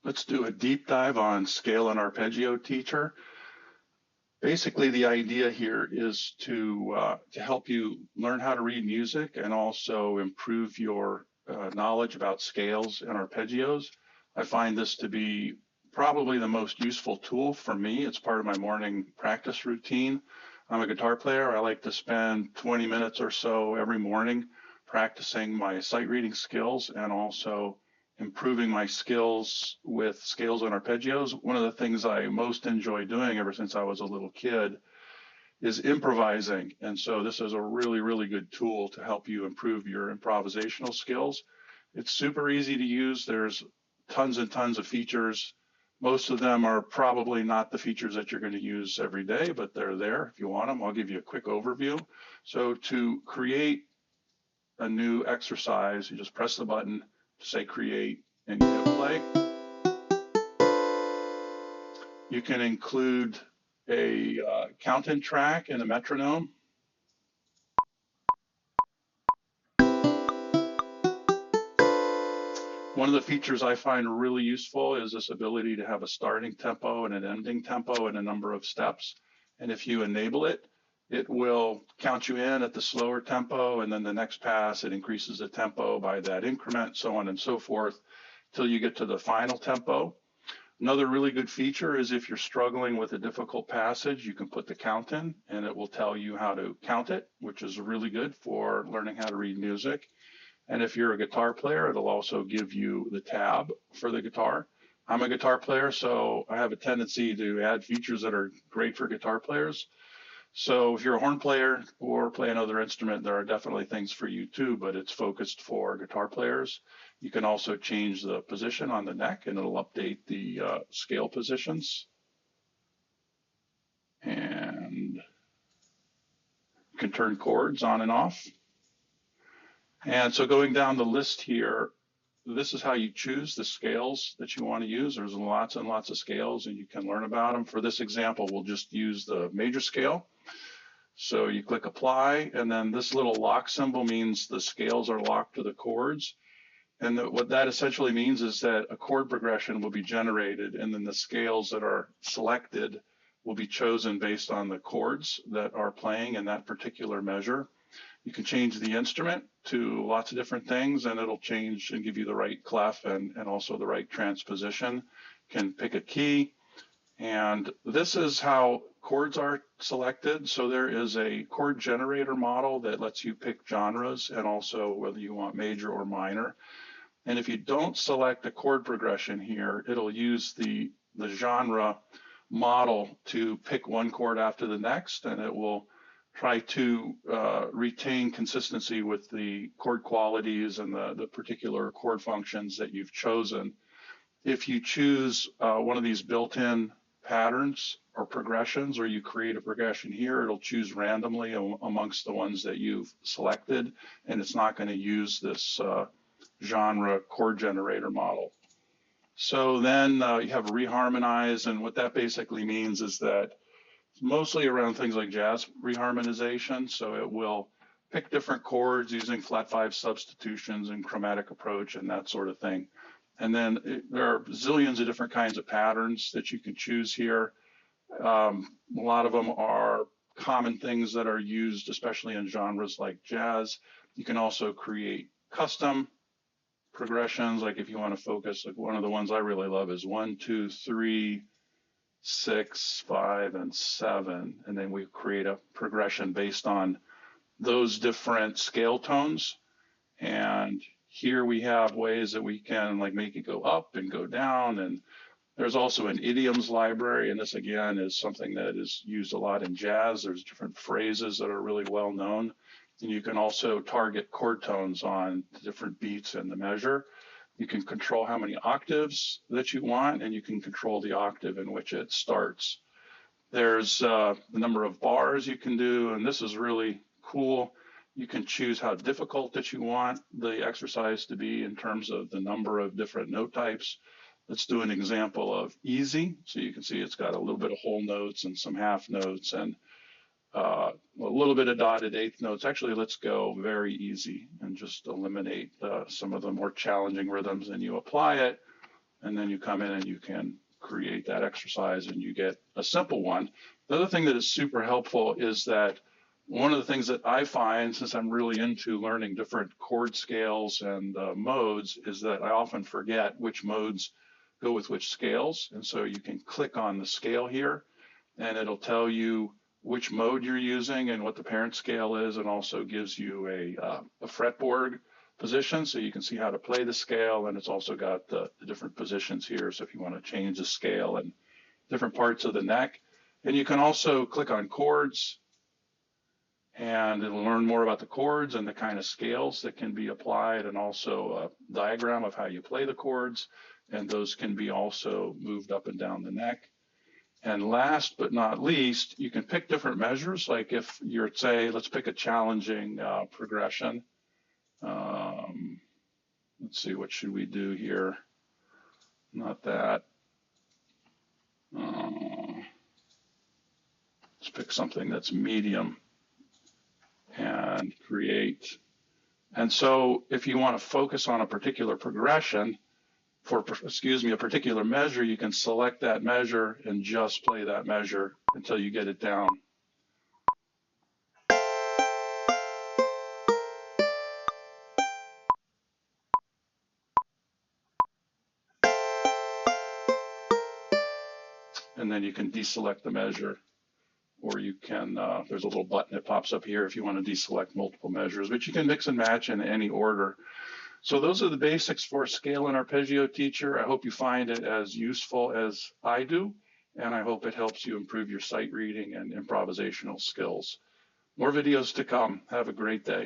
Let's do a deep dive on Scale and Arpeggio Teacher. Basically, the idea here is to help you learn how to read music and also improve your knowledge about scales and arpeggios. I find this to be probably the most useful tool for me. It's part of my morning practice routine. I'm a guitar player. I like to spend 20 minutes or so every morning practicing my sight reading skills and also improving my skills with scales and arpeggios. One of the things I most enjoy doing ever since I was a little kid is improvising. And so this is a really, really good tool to help you improve your improvisational skills. It's super easy to use. There's tons and tons of features. Most of them are probably not the features that you're going to use every day, but they're there if you want them. I'll give you a quick overview. So to create a new exercise, you just press the button, say create, and you hit play. You can include a count-in track and a metronome. One of the features I find really useful is this ability to have a starting tempo and an ending tempo and a number of steps. And if you enable it, it will count you in at the slower tempo, and then the next pass, it increases the tempo by that increment, so on and so forth, till you get to the final tempo. Another really good feature is if you're struggling with a difficult passage, you can put the count in, and it will tell you how to count it, which is really good for learning how to read music. And if you're a guitar player, it'll also give you the tab for the guitar. I'm a guitar player, so I have a tendency to add features that are great for guitar players. So if you're a horn player or play another instrument, there are definitely things for you too, but it's focused for guitar players. You can also change the position on the neck and it'll update the scale positions. And you can turn chords on and off. And so going down the list here, this is how you choose the scales that you want to use. There's lots and lots of scales and you can learn about them. For this example, we'll just use the major scale. So you click apply, and then this little lock symbol means the scales are locked to the chords. And what that essentially means is that a chord progression will be generated, and then the scales that are selected will be chosen based on the chords that are playing in that particular measure. You can change the instrument to lots of different things, and it'll change and give you the right clef and also the right transposition. You can pick a key. And this is how chords are selected. So there is a chord generator model that lets you pick genres and also whether you want major or minor. And if you don't select a chord progression here, it'll use the genre model to pick one chord after the next, and it will try to retain consistency with the chord qualities and the particular chord functions that you've chosen. If you choose one of these built-in patterns or progressions, or you create a progression here, it'll choose randomly amongst the ones that you've selected, and it's not going to use this genre chord generator model. So then you have reharmonize, and what that basically means is that it's mostly around things like jazz reharmonization. So it will pick different chords using flat five substitutions and chromatic approach and that sort of thing. And then there are zillions of different kinds of patterns that you can choose here. A lot of them are common things that are used, especially in genres like jazz. You can also create custom progressions, like if you want to focus, like one of the ones I really love is 1, 2, 3, 6, 5, and 7. And then we create a progression based on those different scale tones. And here we have ways that we can like make it go up and go down. And there's also an idioms library. And this again is something that is used a lot in jazz. There's different phrases that are really well known. And you can also target chord tones on the different beats in the measure. You can control how many octaves that you want, and you can control the octave in which it starts. There's the number of bars you can do, and this is really cool. You can choose how difficult that you want the exercise to be in terms of the number of different note types. Let's do an example of easy. So you can see it's got a little bit of whole notes and some half notes and a little bit of dotted eighth notes. Actually, let's go very easy and just eliminate some of the more challenging rhythms, and you apply it. and then you come in and you can create that exercise and you get a simple one. The other thing that is super helpful is that one of the things that I find, since I'm really into learning different chord scales and modes, is that I often forget which modes go with which scales. And so you can click on the scale here and it'll tell you which mode you're using and what the parent scale is, and also gives you a fretboard position so you can see how to play the scale. And it's also got the different positions here. So if you want to change the scale and different parts of the neck, and you can also click on chords and it'll learn more about the chords and the kind of scales that can be applied, and also a diagram of how you play the chords. And those can be also moved up and down the neck. And last but not least, you can pick different measures. Like if you're, say, let's pick a challenging progression. Let's see, what should we do here? Not that. Let's pick something that's medium and create. And so if you want to focus on a particular progression, for, a particular measure, you can select that measure and just play that measure until you get it down. And then you can deselect the measure, or you can, there's a little button that pops up here if you want to deselect multiple measures, but you can mix and match in any order. So those are the basics for Scale in Arpeggio Teacher. I hope you find it as useful as I do, and I hope it helps you improve your sight reading and improvisational skills. More videos to come. Have a great day.